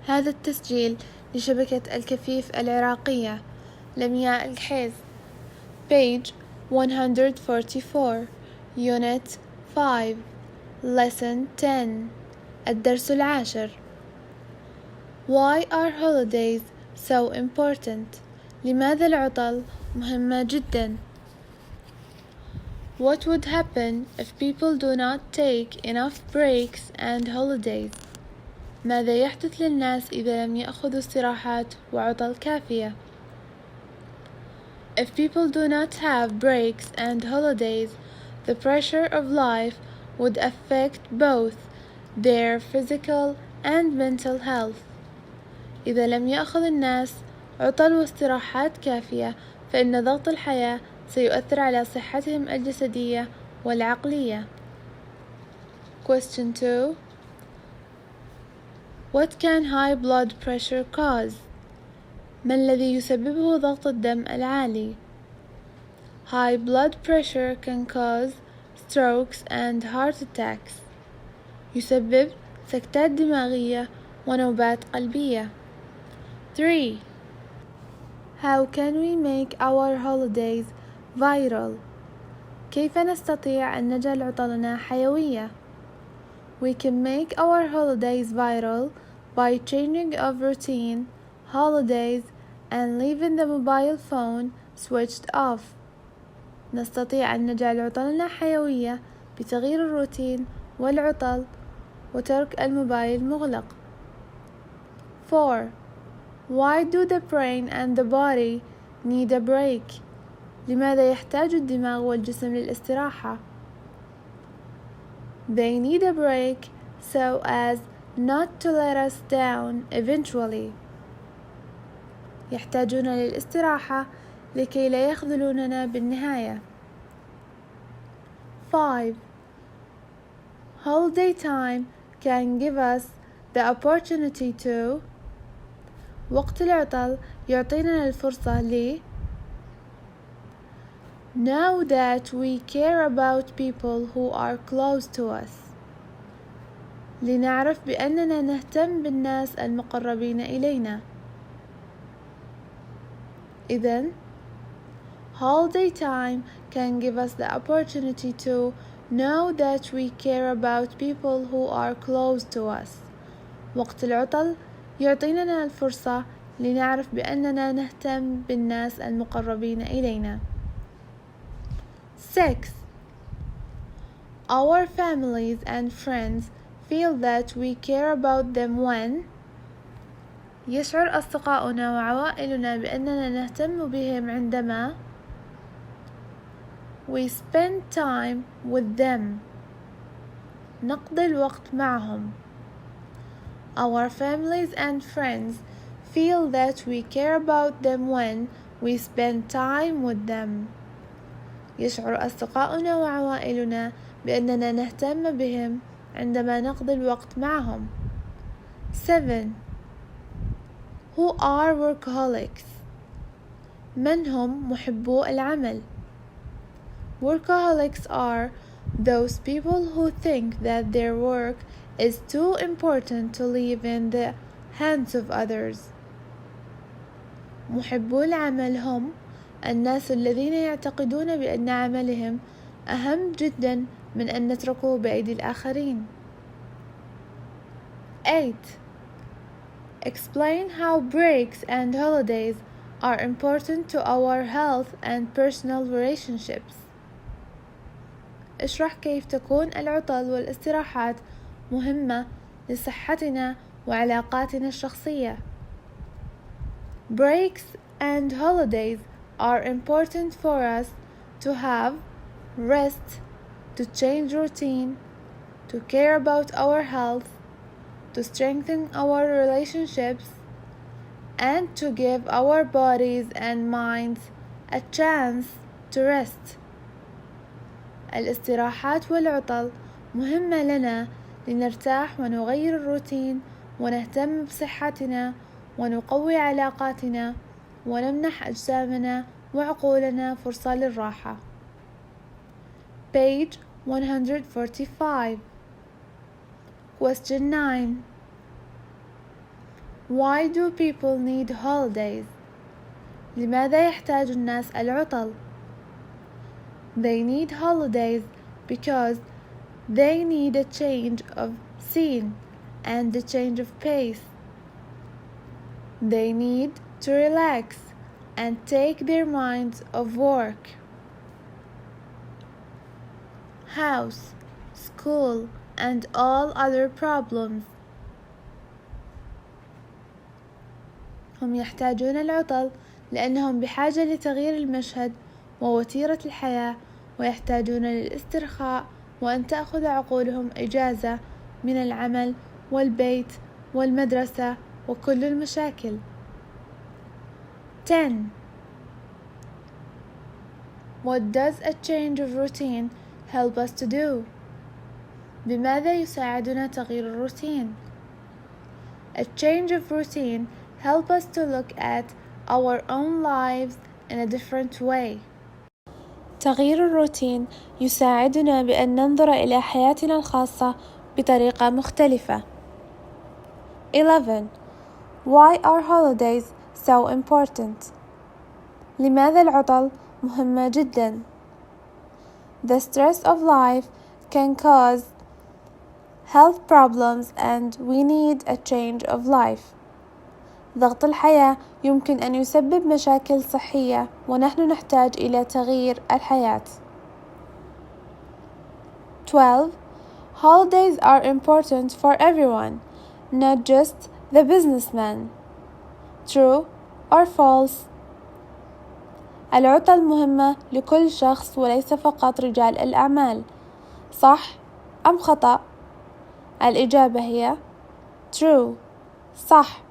هذا التسجيل لشبكة الكفيف العراقية لمياء الكحيز. Page 144 Unit 5 Lesson 10 الدرس 10. Why are holidays so important? لماذا العطل مهمة جدا؟ What would happen if people do not take enough breaks and holidays? ماذا يحدث للناس إذا لم يأخذوا استراحات وعطل كافية؟ If people do not have breaks and holidays, the pressure of life would affect both their physical and mental health. إذا لم يأخذ الناس عطل واستراحات كافية، فإن ضغط الحياة سيؤثر على صحتهم الجسدية والعقلية. Question 2. What can high blood pressure cause? ما الذي يسببه ضغط الدم العالي؟ High blood pressure can cause strokes and heart attacks. يسبب سكتات دماغية ونوبات قلبية. 3. How can we make our holidays viral? كيف نستطيع أن نجعل عطلنا حيوية؟ We can make our holidays viral by changing of routine, holidays, and leaving the mobile phone switched off. نستطيع أن نجعل عطلنا حيوية بتغيير الروتين والعطل وترك الموبايل مغلق. 4. Why do the brain and the body need a break? لماذا يحتاج الدماغ والجسم للاستراحة؟ They need a break so as not to let us down eventually. يحتاجون للاستراحة لكي لا يخذلوننا بالنهاية. 5. Holiday time can give us the opportunity to. وقت العطل يعطينا الفرصة Know that we care about people who are close to us. لنعرف بأننا نهتم بالناس المقربين إلينا. إذن holiday time can give us the opportunity to know that we care about people who are close to us. وقت العطل يعطينا الفرصة لنعرف بأننا نهتم بالناس المقربين إلينا. 6. Our families and friends feel that we care about them when. يشعر أصدقاؤنا وعوائلنا بأننا نهتم بهم عندما we spend time with them. نقضي الوقت معهم. Our families and friends feel that we care about them when we spend time with them. يشعر أصدقاؤنا وعوائلنا بأننا نهتم بهم عندما نقضي الوقت معهم. 7. Who are workaholics? من هم محبو العمل؟ Workaholics are those people who think that their work is too important to leave in the hands of others. محبو العمل هم الناس الذين يعتقدون بأن عملهم أهم جدا من أن نتركه بأيدي الآخرين. 8. Explain how breaks and holidays are important to our health and personal relationships. اشرح كيف تكون العطل والاستراحات مهمة لصحتنا وعلاقاتنا الشخصية. Breaks and holidays are important for us to have rest, to change routine, to care about our health, to strengthen our relationships, and to give our bodies and minds a chance to rest. الاستراحات والعطل مهمة لنا لنرتاح ونغير الروتين ونهتم بصحتنا ونقوي علاقاتنا ونمنح أجسامنا وعقولنا فرصة للراحة. Page 145 Question 9. Why do people need holidays? لماذا يحتاج الناس العطل؟ They need holidays because they need a change of scene and a change of pace. They need to relax and take their minds off work. House, school, and all other problems. هم يحتاجون العطل لأنهم بحاجة لتغيير المشهد ووتيرة الحياة، ويحتاجون للاسترخاء وأن تأخذ عقولهم إجازة من العمل والبيت والمدرسة وكل المشاكل. 10. What does a change of routine help us to do? بماذا يساعدنا تغيير الروتين؟ A change of routine help us to look at our own lives in a different way. تغيير الروتين يساعدنا بأن ننظر إلى حياتنا الخاصة بطريقة مختلفة. 11. Why are holidays so important? لماذا العطل مهمة جدا؟ The stress of life can cause health problems and we need a change of life. ضغط الحياة يمكن أن يسبب مشاكل صحية ونحن نحتاج إلى تغيير الحياة. 12. Holidays are important for everyone, not just the businessman. True or false? العطل مهمة لكل شخص وليس فقط رجال الأعمال. صح أم خطأ؟ الإجابة هي true. صح.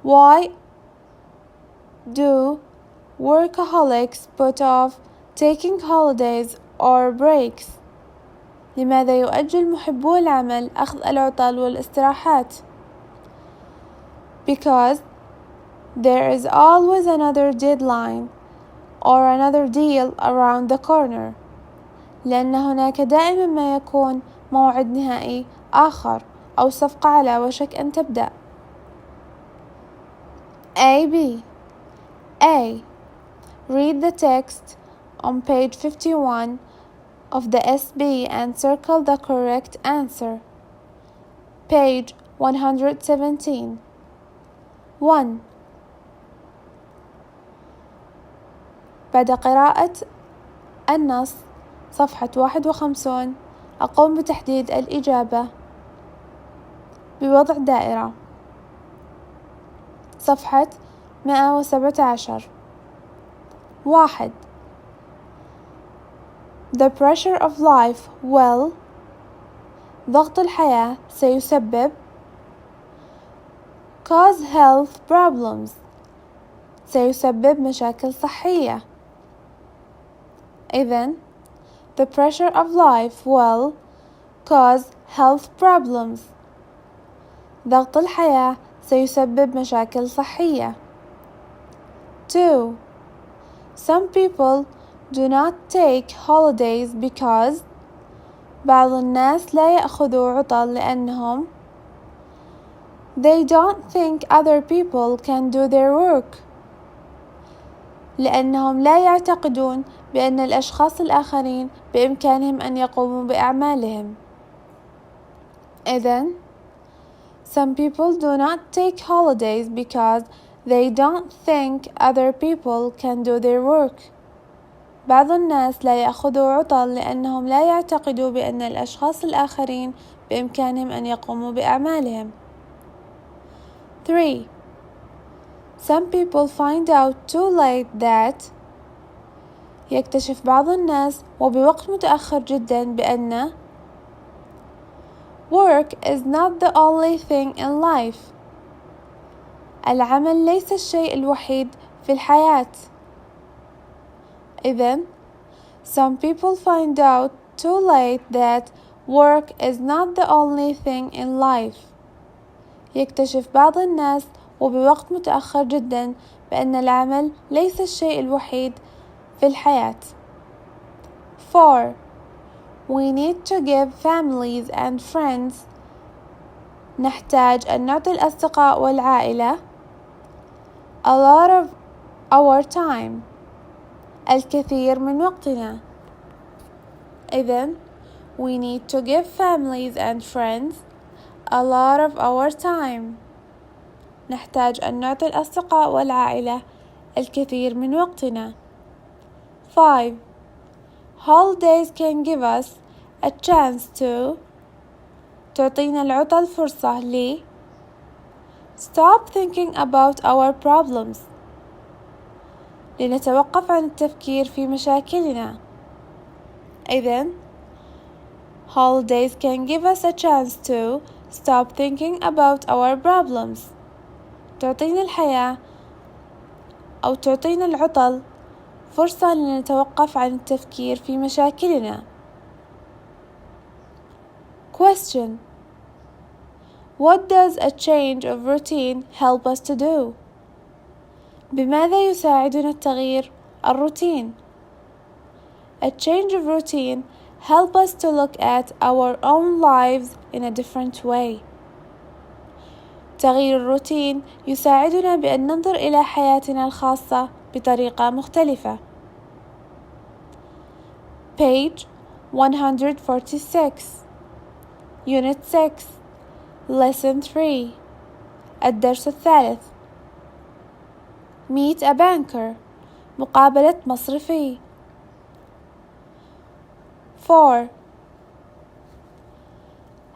Why do workaholics put off taking holidays or breaks? لماذا يؤجل محبو العمل أخذ العطل والاستراحات؟ Because there is always another deadline or another deal around the corner. لأن هناك دائما ما يكون موعد نهائي آخر أو صفقة على وشك أن تبدأ. A. B. A. Read the text on page 51 of the SB and circle the correct answer. Page 117. 1. بعد قراءة النص صفحة 51 أقوم بتحديد الإجابة بوضع دائرة. صفحة 117. 1. The pressure of life will ضغط الحياة سيسبب cause health problems سيسبب مشاكل صحية. إذن the pressure of life will cause health problems ضغط الحياة سيسبب مشاكل صحية. 2. Some people do not take holidays because بعض الناس لا يأخذوا عطل لأنهم they don't think other people can do their work لأنهم لا يعتقدون بأن الأشخاص الآخرين بإمكانهم أن يقوموا بأعمالهم. إذن some people do not take holidays because they don't think other people can do their work. بعض الناس لا يأخذوا عطل لأنهم لا يعتقدوا بأن الأشخاص الآخرين بإمكانهم أن يقوموا بأعمالهم. 3. Some people find out too late that يكتشف بعض الناس وبوقت متأخر جدا بأن work is not the only thing in life. العمل ليس الشيء الوحيد في الحياة. إذن some people find out too late that work is not the only thing in life. يكتشف بعض الناس وبوقت متأخر جدا بأن العمل ليس الشيء الوحيد في الحياة. 4. We need to give families and friends نحتاج أن نعطي الأصدقاء والعائلة a lot of our time، الكثير من وقتنا. إذن we need to give families and friends a lot of our time. نحتاج أن نعطي الأصدقاء والعائلة الكثير من وقتنا. 5. Holidays can give us a chance to، تعطينا العطل فرصة ل stop thinking about our problems، لنتوقف عن التفكير في مشاكلنا. إذن holidays can give us a chance to stop thinking about our problems، تعطينا الحياة أو تعطينا العطل فرصة لنتوقف عن التفكير في مشاكلنا. Question: What does a change of routine help us to do؟ بماذا يساعدنا التغيير الروتين؟ A change of routine help us to look at our own lives in a different way. تغيير الروتين يساعدنا بأن ننظر إلى حياتنا الخاصة بطريقة مختلفة. Page 146 Unit 6 Lesson 3 الدرس الثالث. Meet a banker، مقابلة مصرفي. 4.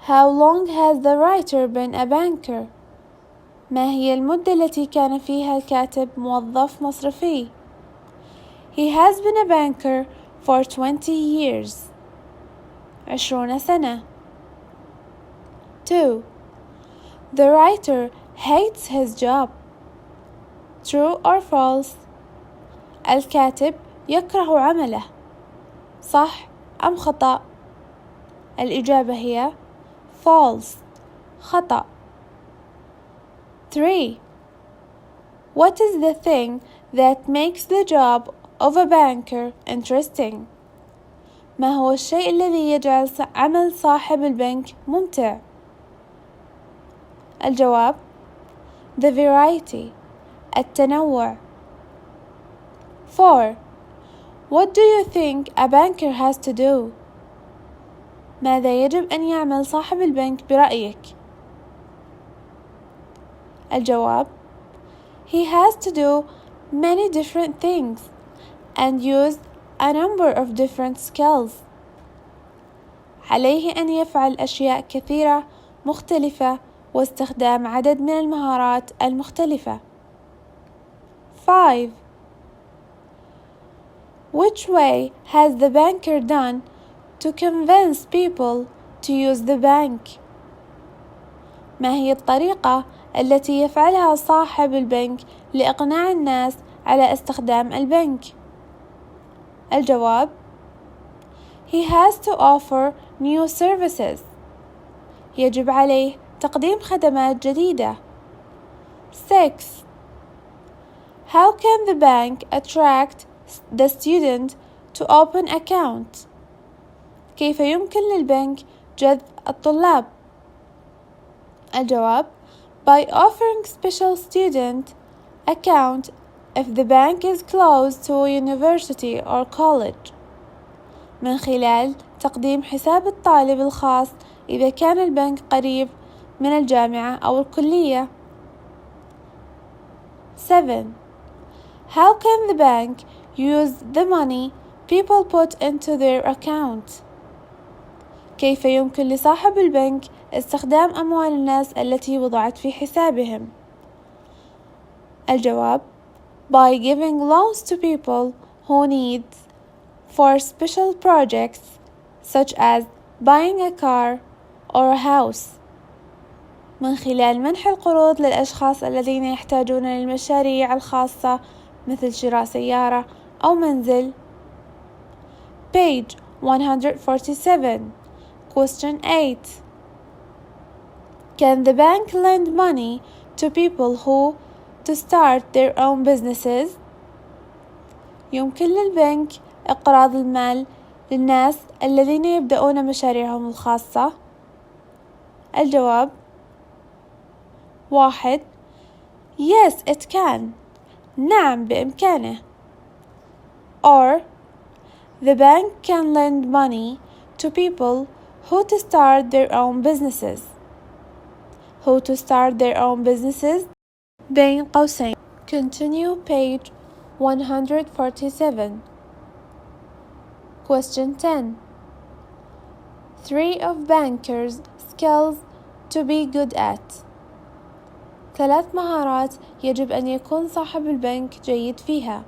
How long has the writer been a banker؟ ما هي المدة التي كان فيها الكاتب موظف مصرفي؟ He has been a banker for 20 years. 20 سنة. 2. The writer hates his job. True or false؟ الكاتب يكره عمله. صح أم خطأ؟ الإجابة هي false، خطأ. 3. What is the thing that makes the job of a banker interesting؟ ما هو الشيء الذي يجعل عمل صاحب البنك ممتع؟ الجواب the variety، التنوع. 4. What do you think a banker has to do؟ ماذا يجب أن يعمل صاحب البنك برأيك؟ الجواب He has to do many different things and use a number of different skills. عليه أن يفعل أشياء كثيرة مختلفة واستخدام عدد من المهارات المختلفة. 5. Which way has the banker done to convince people to use the bank؟ ما هي الطريقة التي يفعلها صاحب البنك لإقناع الناس على استخدام البنك؟ الجواب He has to offer new services. يجب عليه تقديم خدمات جديدة. 6. How can the bank attract the student to open account؟ كيف يمكن للبنك جذب الطلاب؟ الجواب By offering special student account if the bank is close to a university or college. من خلال تقديم حساب الطالب الخاص إذا كان البنك قريب من الجامعة أو الكلية. 7. How can the bank use the money people put into their account؟ كيف يمكن لصاحب البنك استخدام أموال الناس التي وضعت في حسابهم؟ الجواب By giving loans to people who need for special projects such as buying a car or a house. من خلال منح القروض للأشخاص الذين يحتاجون للمشاريع الخاصة مثل شراء سيارة أو منزل. Page 147 Question 8. Can the bank lend money to people who to start their own businesses؟ يمكن للبنك إقراض المال للناس الذين يبدأون مشاريعهم الخاصة؟ الجواب 1. Yes, it can. نعم بإمكانه. Or the bank can lend money to people who to start their own businesses. Who to start their own businesses بين قوسين. Continue page 147. Question 10. 3 of bankers' skills to be good at. 3 مهارات يجب أن يكون صاحب البنك جيد فيها.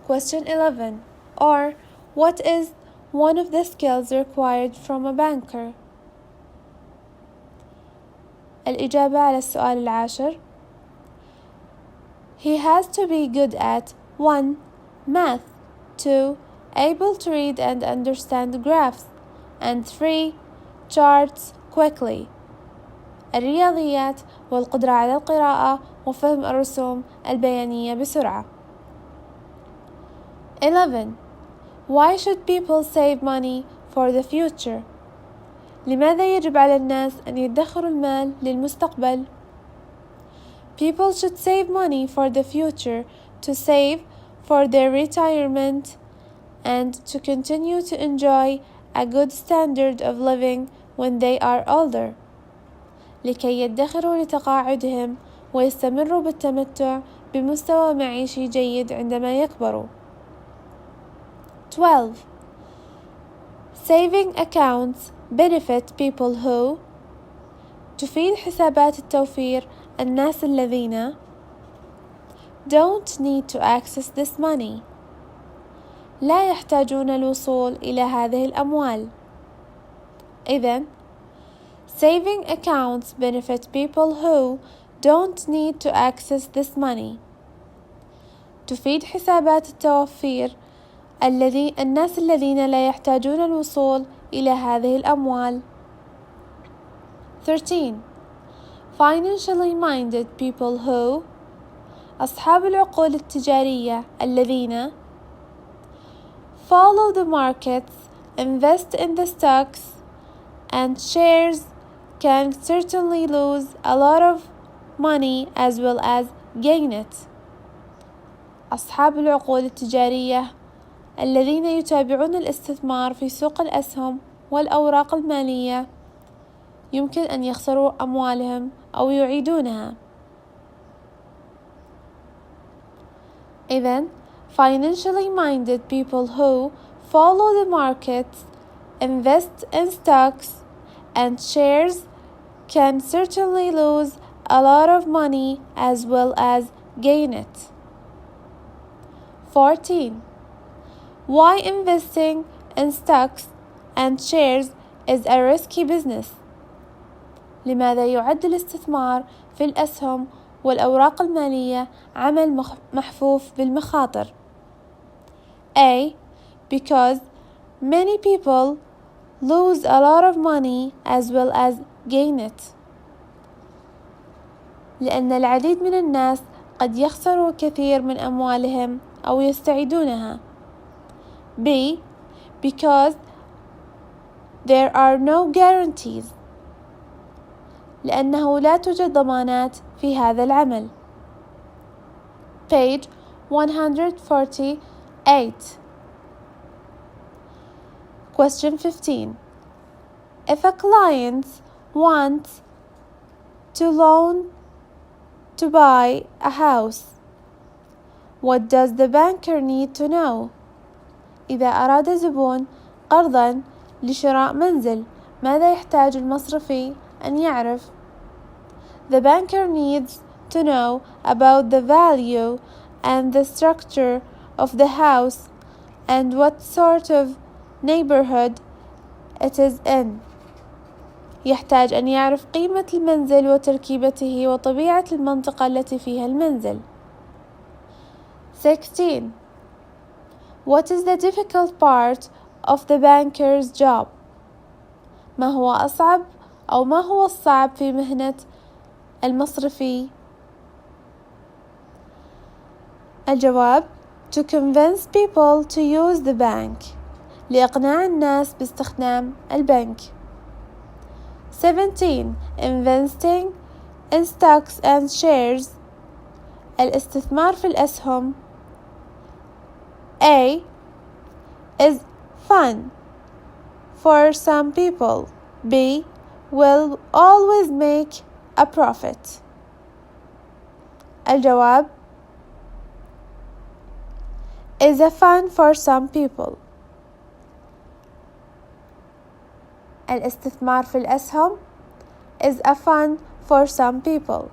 Question 11. Or what is one of the skills required from a banker? الإجابة على السؤال العاشر. He has to be good at 1. Math, 2. Able to read and understand graphs, and 3. Charts quickly. الرياضيات والقدرة على القراءة وفهم الرسوم البيانية بسرعة. 11. Why should people save money for the future? لماذا يجب على الناس أن يدخروا المال للمستقبل؟ People should save money for the future to save for their retirement and to continue to enjoy a good standard of living when they are older. لكي يدخروا لتقاعدهم ويستمروا بالتمتع بمستوى معيشي جيد عندما يكبروا. 12. Saving accounts benefit people who تفيد حسابات التوفير الناس الذين don't need to access this money لا يحتاجون الوصول إلى هذه الأموال. إذن saving accounts benefit people who don't need to access this money. تفيد حسابات التوفير الناس الذين لا يحتاجون الوصول إلى هذه الأموال. 13. Financially minded people who أصحاب العقول التجارية الذين follow the markets, invest in the stocks and shares, can certainly lose a lot of money as well as gain it. أصحاب العقول التجارية الذين يتابعون الاستثمار في سوق الأسهم والأوراق المالية يمكن أن يخسروا أموالهم أو يعيدونها. إذن financially minded people who follow the markets, invest in stocks and shares can certainly lose a lot of money as well as gain it. 14. Why investing in stocks and shares is a risky business. لماذا يعد الاستثمار في الأسهم والأوراق المالية عمل محفوف بالمخاطر؟ A. Because many people lose a lot of money as well as gain it. لأن العديد من الناس قد يخسروا كثير من أموالهم أو يستعيدونها. B. Because there are no guarantees. لأنه لا توجد ضمانات في هذا العمل. Page 148. Question 15. If a client wants to loan to buy a house, what does the banker need to know? إذا أراد زبون قرضا لشراء منزل ماذا يحتاج المصرفي أن يعرف؟ The banker needs to know about the value and the structure of the house and what sort of neighborhood it is in. يحتاج أن يعرف قيمة المنزل وتركيبته وطبيعة المنطقة التي فيها المنزل. 16. What is the difficult part of the banker's job? ما هو أصعب أو ما هو الصعب في مهنة المصرفي؟ الجواب: to convince people to use the bank. لإقناع الناس باستخدام البنك. 17. Investing in stocks and shares. الاستثمار في الأسهم. A is fun for some people. B will always make a profit. الجواب is a fun for some people. الاستثمار في الأسهم is a fun for some people.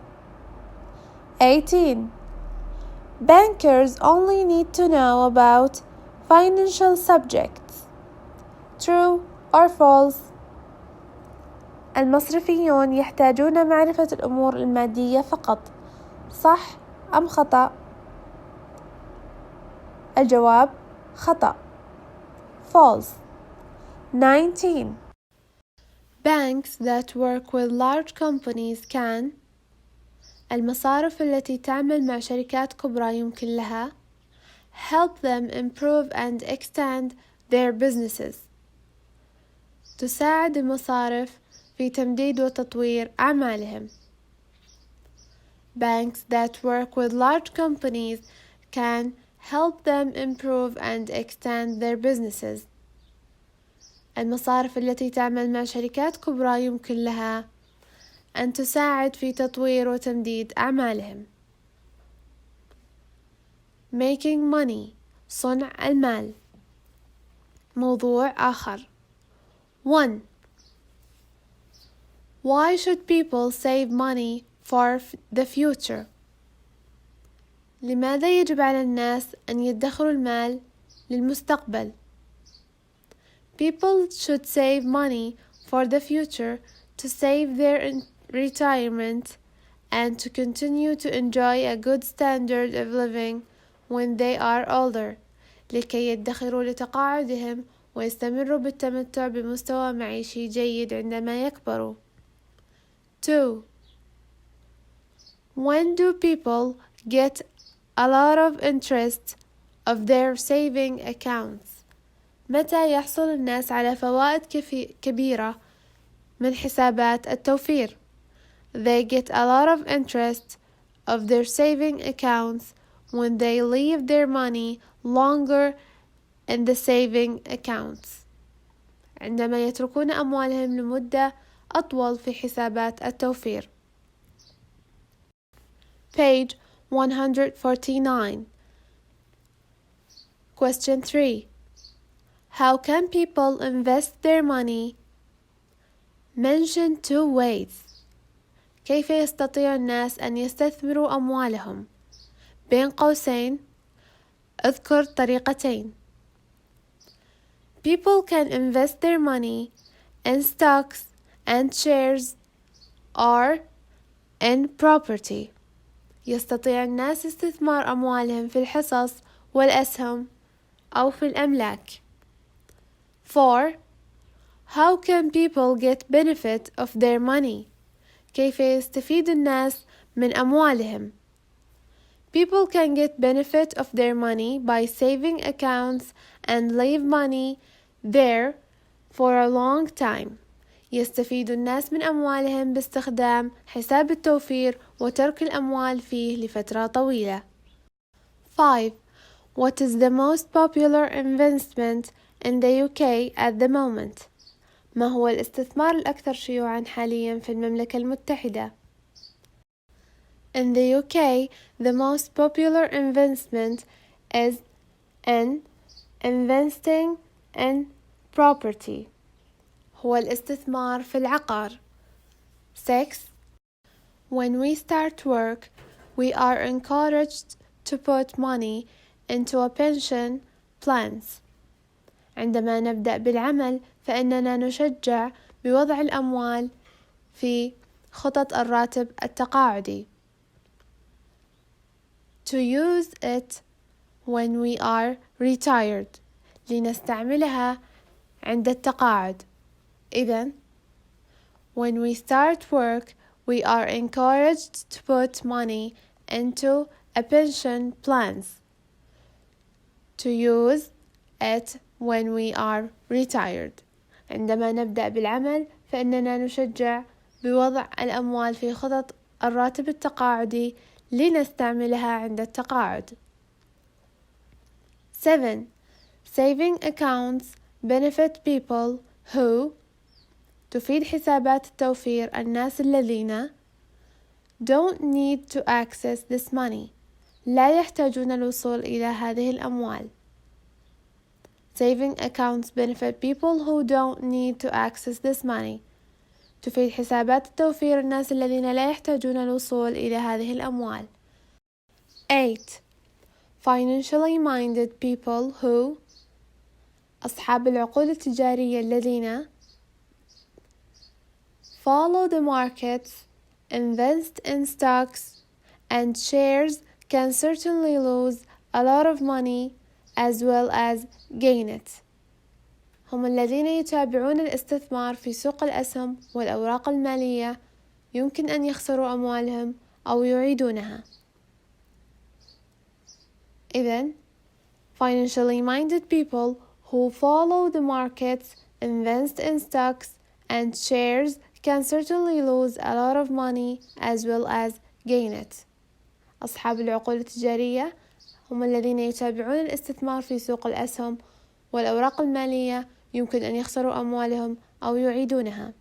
18. Bankers only need to know about financial subjects. True or false? المصرفيون يحتاجون معرفة الأمور المادية فقط. صح أم خطأ؟ الجواب خطأ. False. 19. Banks that work with large companies can. المصارف التي تعمل مع شركات كبرى يمكن لها help them improve and extend their businesses. تساعد المصارف في تمديد وتطوير أعمالهم. Banks that work with large companies can help them improve and extend their businesses. المصارف التي تعمل مع شركات كبرى يمكن لها أن تساعد في تطوير وتمديد أعمالهم. Making money صنع المال. موضوع آخر. 1. Why should people save money for the future? لماذا يجب على الناس أن يدخروا المال للمستقبل؟ People should save money for the future to save their retirement and to continue to enjoy a good standard of living when they are older. لكي يدخروا لتقاعدهم ويستمروا بالتمتع بمستوى معيشي جيد عندما يكبروا. 2. When do people get a lot of interest of their saving accounts? متى يحصل الناس على فوائد كبيرة من حسابات التوفير؟ They get a lot of interest of their saving accounts when they leave their money longer in the saving accounts. عندما يتركون أموالهم لمدة أطول في حسابات التوفير. Page 149. Question 3. How can people invest their money? Mention 2 ways. كيف يستطيع الناس أن يستثمروا أموالهم؟ بين قوسين اذكر طريقتين. People can invest their money in stocks and shares or in property. يستطيع الناس استثمار أموالهم في الحصص والأسهم أو في الأملاك. 4. How can people get benefit of their money? كيف يستفيد الناس من أموالهم؟ People can get benefit of their money by saving accounts and leave money there for a long time. يستفيد الناس من أموالهم باستخدام حساب التوفير وترك الأموال فيه لفترة طويلة. 5. What is the most popular investment in the UK at the moment? ما هو الاستثمار الأكثر شيوعا حاليا في المملكة المتحدة؟ In the UK, the most popular investment is in investing in property. هو الاستثمار في العقار. 6. When we start work, we are encouraged to put money into a pension plans. عندما نبدأ بالعمل فإننا نشجع بوضع الأموال في خطط الراتب التقاعدي. To use it when we are retired. لنستعملها عند التقاعد. إذن when we start work we are encouraged to put money into a pension plans. To use it when we are retired. عندما نبدأ بالعمل فإننا نشجع بوضع الأموال في خطط الراتب التقاعدي لنستعملها عند التقاعد. 7. Saving accounts benefit people who تفيد حسابات التوفير الناس الذين don't need to access this money لا يحتاجون الوصول إلى هذه الأموال. Saving accounts benefit people who don't need to access this money تفيد حسابات التوفير الناس الذين لا يحتاجون الوصول إلى هذه الأموال. 8. Financially minded people who أصحاب العقول التجارية الذين follow the markets, invest in stocks and shares can certainly lose a lot of money as well as gain it. هم الذين يتابعون الاستثمار في سوق الأسهم والأوراق المالية يمكن أن يخسروا أموالهم أو يعيدونها. إذن financially minded people who follow the markets, invest in stocks and shares can certainly lose a lot of money as well as gain it. أصحاب العقول التجارية هم الذين يتابعون الاستثمار في سوق الأسهم والأوراق المالية يمكن أن يخسروا أموالهم أو يعيدونها.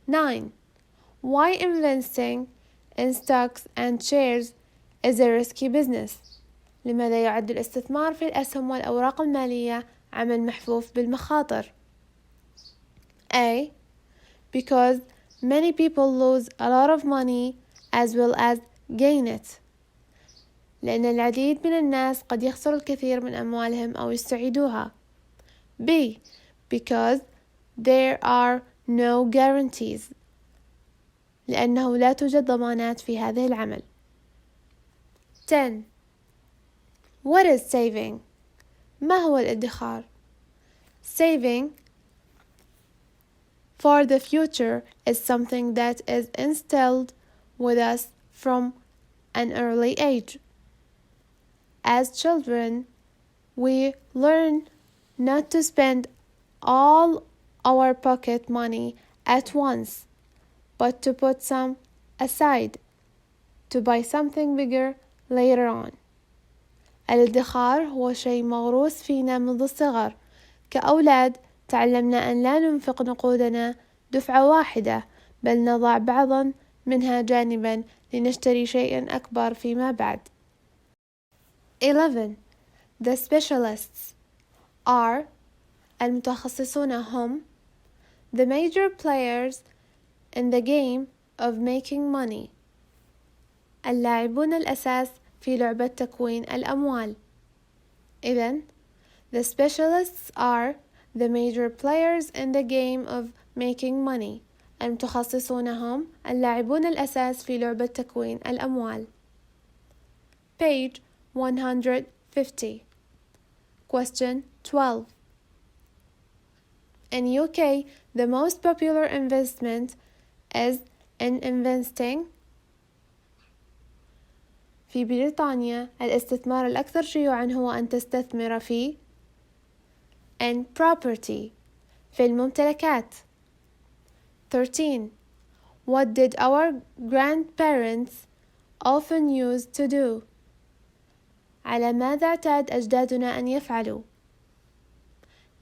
9. Why investing in stocks and shares is a risky business. لماذا يعد الاستثمار في الأسهم والأوراق المالية عمل محفوف بالمخاطر؟ A. Because many people lose a lot of money as well as gain it. لأن العديد من الناس قد يخسروا الكثير من أموالهم أو يستعيدوها. B. Because there are no guarantees. لأنه لا توجد ضمانات في هذا العمل. 10. What is saving? ما هو الادخار؟ Saving for the future is something that is instilled with us from an early age. As children, we learn not to spend all our pocket money at once, but to put some aside to buy something bigger later on. الادخار هو شيء موروث فينا منذ الصغر. كأولاد تعلمنا أن لا ننفق نقودنا دفعة واحدة، بل نضع بعضا منها جانبا لنشتري شيئا أكبر فيما بعد. 11. The specialists are المتخصصون هم the major players in the game of making money اللاعبون الأساس في لعبة تكوين الأموال. إذن the specialists are the major players in the game of making money المتخصصون هم اللاعبون الأساس في لعبة تكوين الأموال. Page 150. Question 12. In UK, the most popular investment is in investing. في بريطانيا الاستثمار الأكثر شيوعا هو أن تستثمر في in property في الممتلكات. 13. What did our grandparents often use to do? على ماذا اعتاد أجدادنا أن يفعلوا؟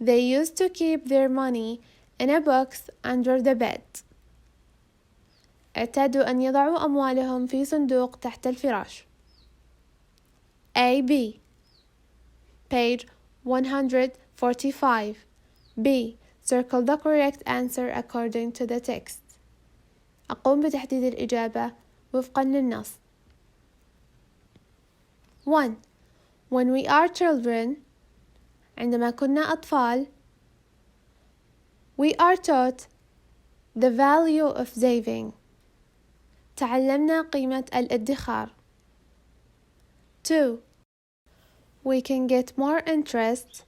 They used to keep their money in a box under the bed. اعتادوا أن يضعوا أموالهم في صندوق تحت الفراش. A. B. Page 145. B. Circle the correct answer according to the text. أقوم بتحديد الإجابة وفقا للنص. 1. When we are children, عندما كنا أطفال, we are taught the value of saving. تعلمنا قيمة الادخار. 2. We can get more interest.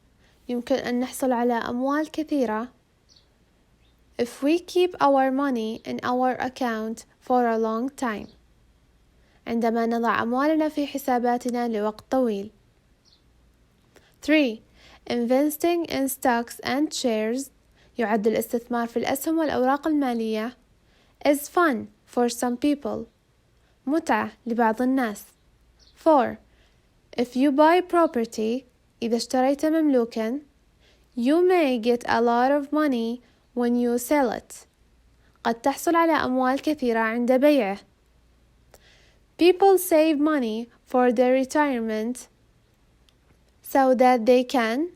يمكن أن نحصل على أموال كثيرة if we keep our money in our account for a long time. عندما نضع أموالنا في حساباتنا لوقت طويل. 3. Investing in stocks and shares يعد الاستثمار في الأسهم والأوراق المالية is fun for some people. متعة لبعض الناس. 4. If you buy property, إذا اشتريت مملوكا, you may get a lot of money when you sell it. قد تحصل على أموال كثيرة عند بيعه. People save money for their retirement so that they can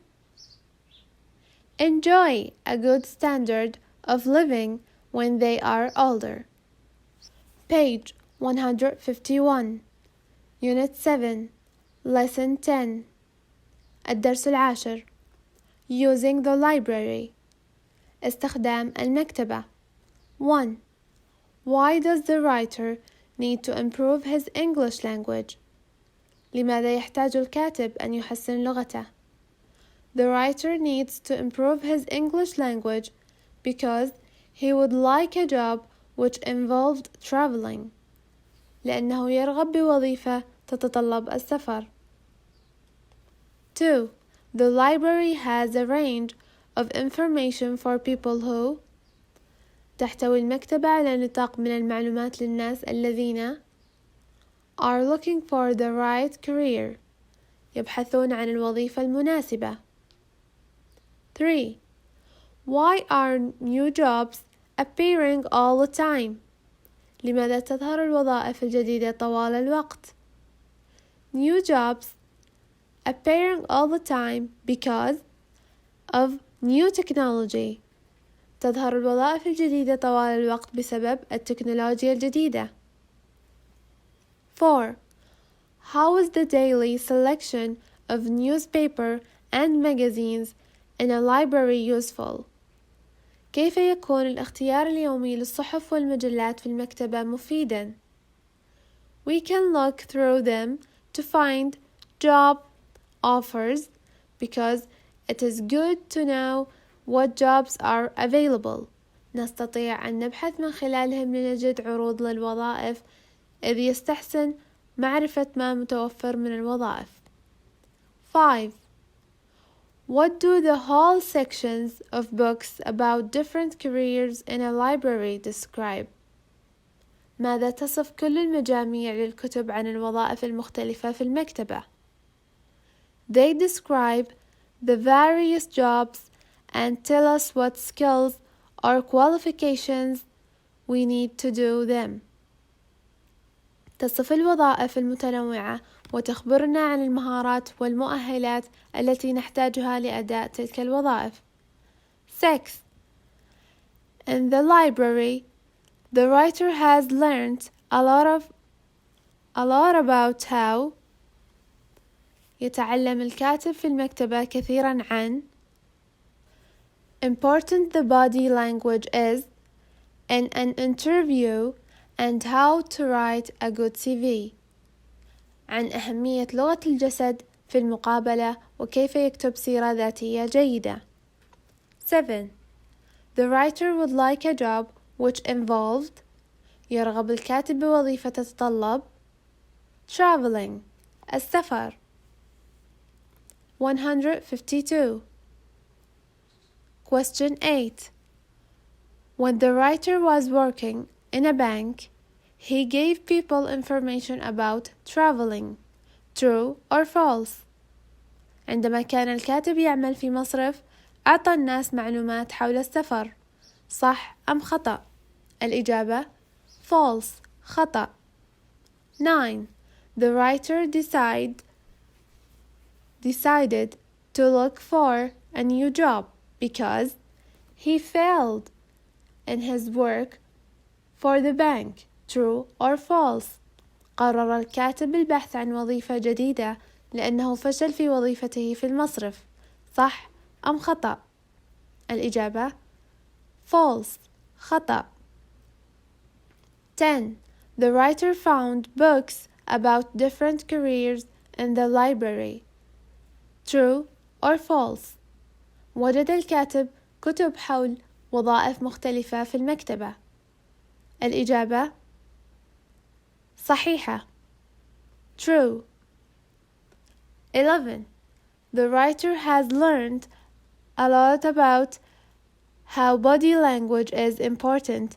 enjoy a good standard of living when they are older. Page 151, Unit 7, Lesson 10. الدرس العاشر. Using the library. استخدام المكتبة. 1. Why does the writer need to improve his English language? لماذا يحتاج الكاتب أن يحسن لغته؟ The writer needs to improve his English language because he would like a job which involved traveling. لأنه يرغب بوظيفة تتطلب السفر. 2. The library has a range of information for people who تحتوي المكتبة على نطاق من المعلومات للناس الذين are looking for the right career يبحثون عن الوظيفة المناسبة. 3. Why are new jobs appearing all the time? لماذا تظهر الوظائف الجديدة طوال الوقت؟ New jobs appearing all the time because of new technology. تظهر الوظائف الجديدة طوال الوقت بسبب التكنولوجيا الجديدة. 4. How is the daily selection of newspaper and magazines in a library useful? كيف يكون الاختيار اليومي للصحف والمجلات في المكتبة مفيداً؟ We can look through them to find job offers because it is good to know what jobs are available. نستطيع أن نبحث من خلالهم لنجد عروض للوظائف إذ يستحسن معرفة ما متوفر من الوظائف. 5. What do the whole sections of books about different careers in a library describe? ماذا تصف كل المجاميع للكتب عن الوظائف المختلفة في المكتبة؟ They describe the various jobs and tell us what skills or qualifications we need to do them. تصف الوظائف المتنوعة وتخبرنا عن المهارات والمؤهلات التي نحتاجها لأداء تلك الوظائف. 6. In the library, the writer has learned a lot about how يتعلم الكاتب في المكتبة كثيرا عن important the body language is in an interview and how to write a good CV. عن أهمية لغة الجسد في المقابلة وكيف يكتب سيرة ذاتية جيدة. 7. The writer would like a job which involved يرغب الكاتب بوظيفة تتطلب traveling السفر. 152. Question 8. When the writer was working in a bank, he gave people information about traveling. True or false? عندما كان الكاتب يعمل في مصرف، أعطى الناس معلومات حول السفر. صح أم خطأ؟ الإجابة false خطأ. 9. The writer decided to look for a new job because he failed in his work for the bank. True or false? قرر الكاتب البحث عن وظيفة جديدة لأنه فشل في وظيفته في المصرف. صح أم خطأ؟ الإجابة false خطأ. 10. The writer found books about different careers in the library. True or false? وجد الكاتب كتب حول وظائف مختلفة في المكتبة. الإجابة صحيحة. True. 11. The writer has learned a lot about how body language is important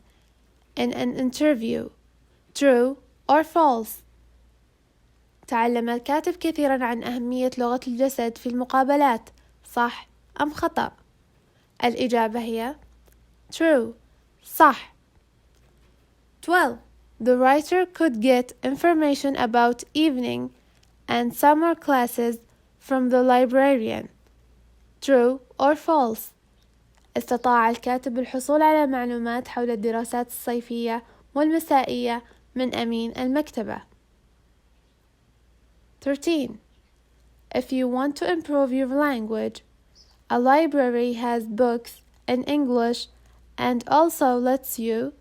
in an interview. True or false؟ تعلم الكاتب كثيرا عن أهمية لغة الجسد في المقابلات. صح أم خطأ؟ الإجابة هي true. صح. 12. The writer could get information about evening and summer classes from the librarian. True or false؟ استطاع الكاتب الحصول على معلومات حول الدراسات الصيفية والمسائية من أمين المكتبة. 13. If you want to improve your language, a library has books in English and also lets you.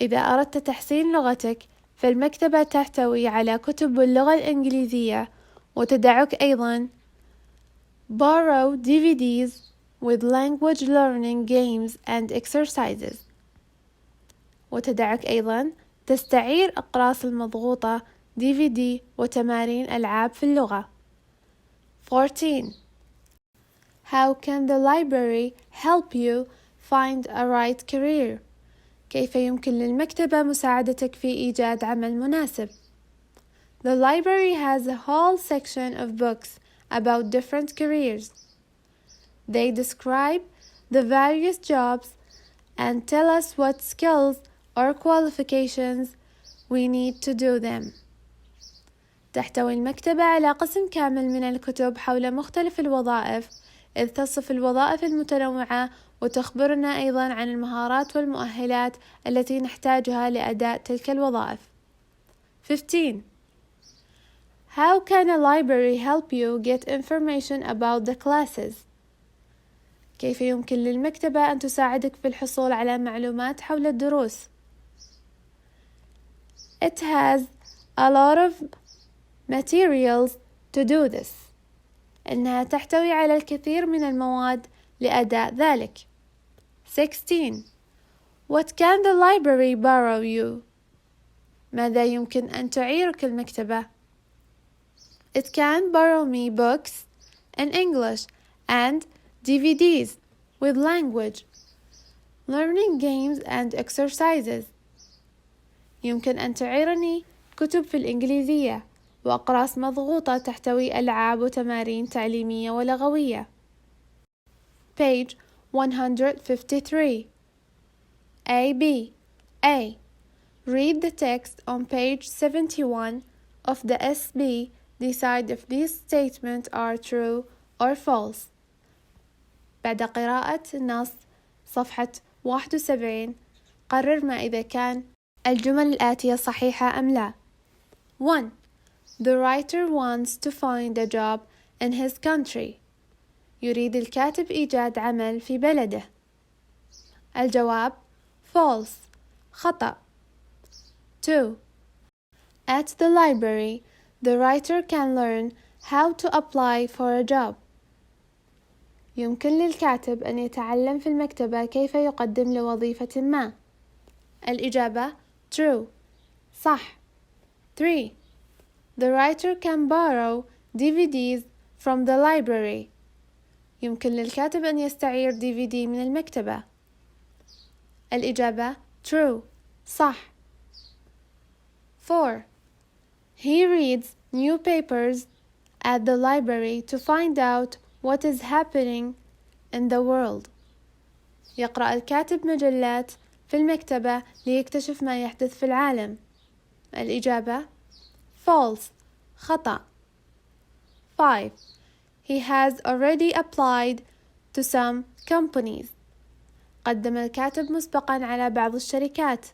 إذا أردت تحسين لغتك، فالمكتبة تحتوي على كتب باللغة الإنجليزية وتدعك أيضا borrow DVDs with language learning games and exercises. وتدعك أيضا تستعير أقراص المضغوطة DVD وتمارين ألعاب في اللغة. 14. How can the library help you find a right career؟ كيف يمكن للمكتبة مساعدتك في إيجاد عمل مناسب؟ The library has a whole section of books about different careers. They describe the various jobs and tell us what skills or qualifications we need to do them. تحتوي المكتبة على قسم كامل من الكتب حول مختلف الوظائف، إذ تصف الوظائف المتنوعة وتخبرنا أيضا عن المهارات والمؤهلات التي نحتاجها لأداء تلك الوظائف. 15. How can a library help you get information about the classes؟ كيف يمكن للمكتبة أن تساعدك في الحصول على معلومات حول الدروس؟ It has a lot of materials to do this. إنها تحتوي على الكثير من المواد لأداء ذلك. 16. What can the library borrow you؟ ماذا يمكن أن تعيرك المكتبة؟ It can borrow me books in English and DVDs with language, learning games and exercises. يمكن أن تعيرني كتب في الإنجليزية وأقراص مضغوطة تحتوي ألعاب وتمارين تعليمية ولغوية. Page 153. A. A. Read the text on page 71 of the SB. Decide if these statements are true or false. بعد قراءة النص صفحة 71 قرر ما إذا كان الجمل الآتية صحيحة أم لا. 1. The writer wants to find a job in his country. يريد الكاتب إيجاد عمل في بلده. الجواب false. خطأ. 2. At the library, the writer can learn how to apply for a job. يمكن للكاتب أن يتعلم في المكتبة كيف يقدم لوظيفة ما. الإجابة true. صح. 3. The writer can borrow DVDs from the library. يمكن للكاتب أن يستعير DVD من المكتبة. الإجابة true. صح. 4. He reads newspapers at the library to find out what is happening in the world. يقرأ الكاتب مجلات في المكتبة ليكتشف ما يحدث في العالم. الإجابة false. خطأ. 5. He has already applied to some companies. قدم الكاتب مسبقا على بعض الشركات.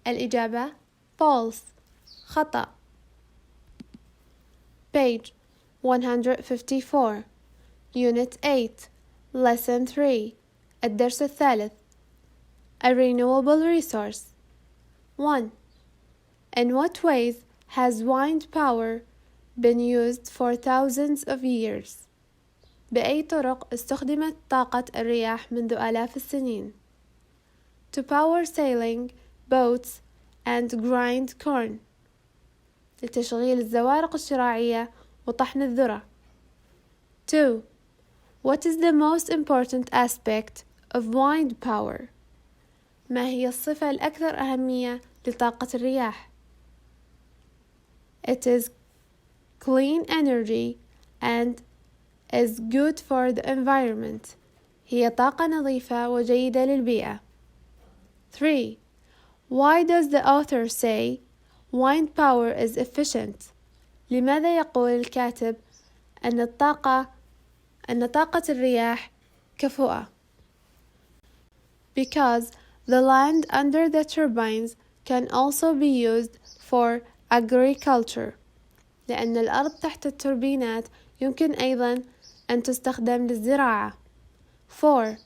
الإجابة false. خطأ. Page 154. Unit 8 Lesson 3 الدرس الثالث. A renewable resource. 1. In what ways has wind power been used for thousands of years? بأي طرق استخدمت طاقة الرياح منذ آلاف السنين؟ To power sailing boats and grind corn. لتشغيل الزوارق الشراعية وطحن الذرة. 2. What is the most important aspect of wind power? ما هي الصفة الأكثر أهمية لطاقة الرياح؟ It is clean energy and is good for the environment. هي طاقة نظيفة وجيدة للبيئة. 3. Why does the author say wind power is efficient? لماذا يقول الكاتب أن طاقة الرياح كفؤة؟ Because the land under the turbines can also be used for agriculture. لأن الأرض تحت التوربينات يمكن أيضا أن تستخدم للزراعة. 4.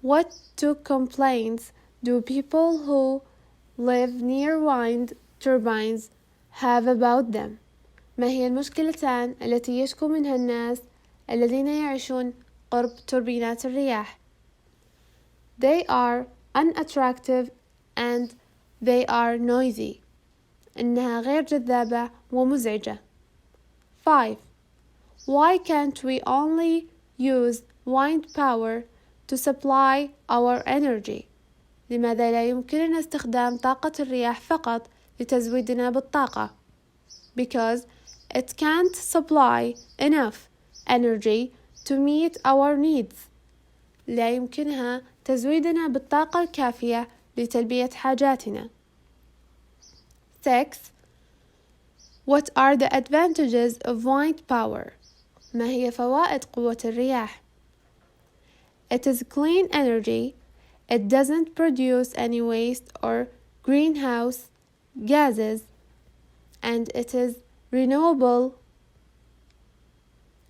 What two complaints do people who live near wind turbines have about them? ما هي المشكلتان التي يشكو منها الناس الذين يعيشون قرب توربينات الرياح؟ They are unattractive and they are noisy. إنها غير جذابة ومزعجة. 5. Why can't we only use wind power to supply our energy? لماذا لا يمكننا استخدام طاقة الرياح فقط لتزويدنا بالطاقة؟ Because it can't supply enough energy to meet our needs. لا يمكنها تزويدنا بالطاقة الكافية لتلبية حاجاتنا. 6. What are the advantages of wind power? ما هي فوائد قوة الرياح؟ It is clean energy. It doesn't produce any waste or greenhouse gases, and it is renewable.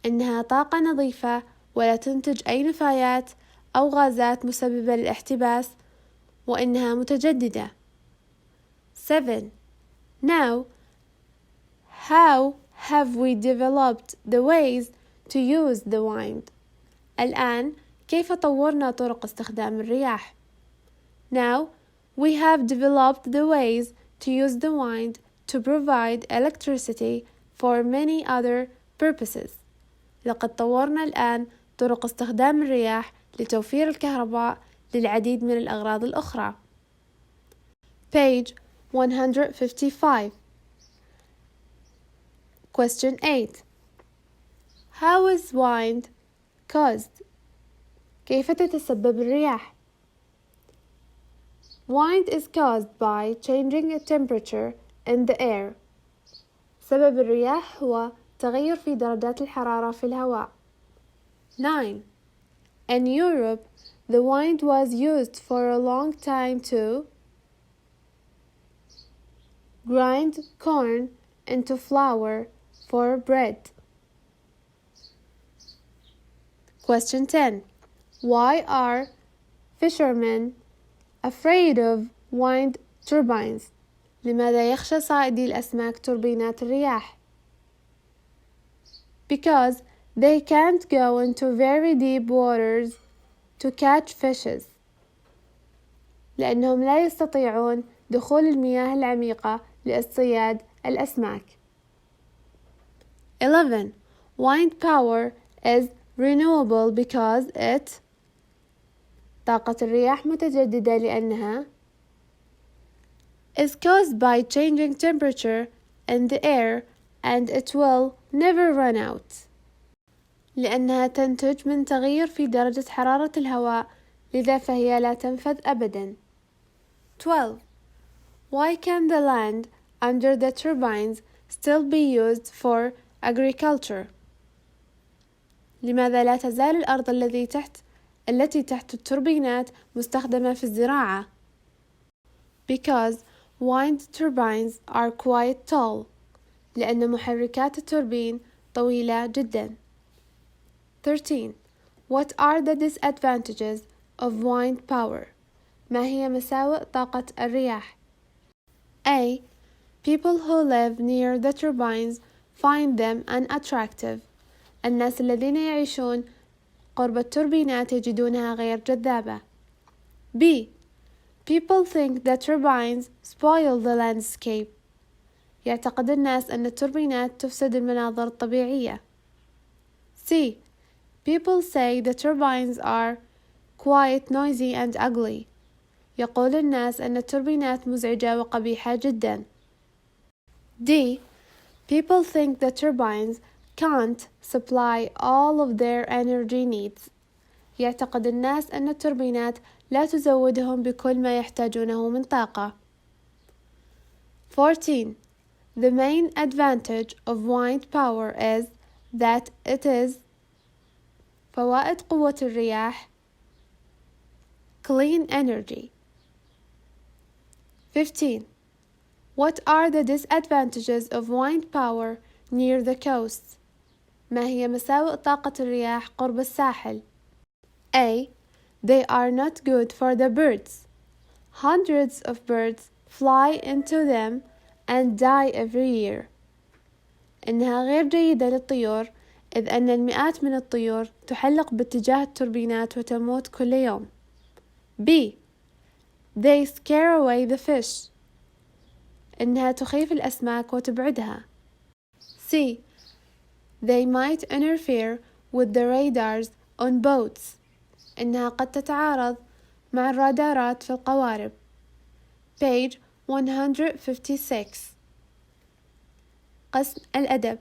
إنها طاقة نظيفة ولا تنتج أي نفايات أو غازات مسببة للاحتباس، وإنها متجددة. 7. Now, how have we developed the ways to use the wind? الآن كيف طورنا طرق استخدام الرياح؟ Now, we have developed the ways to use the wind to provide electricity for many other purposes. لقد طورنا الآن طرق استخدام الرياح لتوفير الكهرباء للعديد من الأغراض الأخرى. Page 155. Question 8. How is wind caused? كيف تتسبب الرياح؟ Wind is caused by changing a temperature in the air. سبب الرياح هو تغير في درجات الحرارة في الهواء. 9. In Europe, the wind was used for a long time to grind corn into flour for bread. Question 10. Why are fishermen afraid of wind turbines? لماذا يخشى صائدي الأسماك توربينات الرياح؟ Because they can't go into very deep waters to catch fishes. لأنهم لا يستطيعون دخول المياه العميقة لاصطياد الأسماك. 11. Wind power is renewable because it طاقة الرياح متجددة لأنها is caused by changing temperature in the air and it will never run out. لأنها تنتج من تغير في درجة حرارة الهواء، لذا فهي لا تنفذ أبدا. 12. Why can the land under the turbines still be used for agriculture? لماذا لا تزال الأرض التي تحت التوربينات مستخدمة في الزراعة؟ Because wind turbines are quite tall. لأن محركات التوربين طويلة جدا. 13. What are the disadvantages of wind power? ما هي مساوئ طاقة الرياح؟ A. People who live near the turbines find them unattractive. الناس الذين يعيشون قرب التوربينات يجدونها غير جذابة. B. People think the turbines spoil the landscape. يعتقد الناس أن التوربينات تفسد المناظر الطبيعية. C. People say the turbines are quite noisy and ugly. يقول الناس أن التوربينات مزعجة وقبيحة جدا. D. People think the turbines can't supply all of their energy needs. يعتقد الناس أن التوربينات لا تزودهم بكل ما يحتاجونه من طاقة. 14. The main advantage of wind power is that it is فوائد قوة الرياح clean energy. 15. What are the disadvantages of wind power near the coast? ما هي مساوئ طاقة الرياح قرب الساحل؟ A. They are not good for the birds. Hundreds of birds fly into them and die every year. إنها غير جيدة للطيور إذ أن المئات من الطيور تحلق باتجاه التوربينات وتموت كل يوم. B. They scare away the fish. إنها تخيف الأسماك وتبعدها. C. They might interfere with the radars on boats. إنها قد تتعارض مع الرادارات في القوارب. Page 156. قسم الأدب.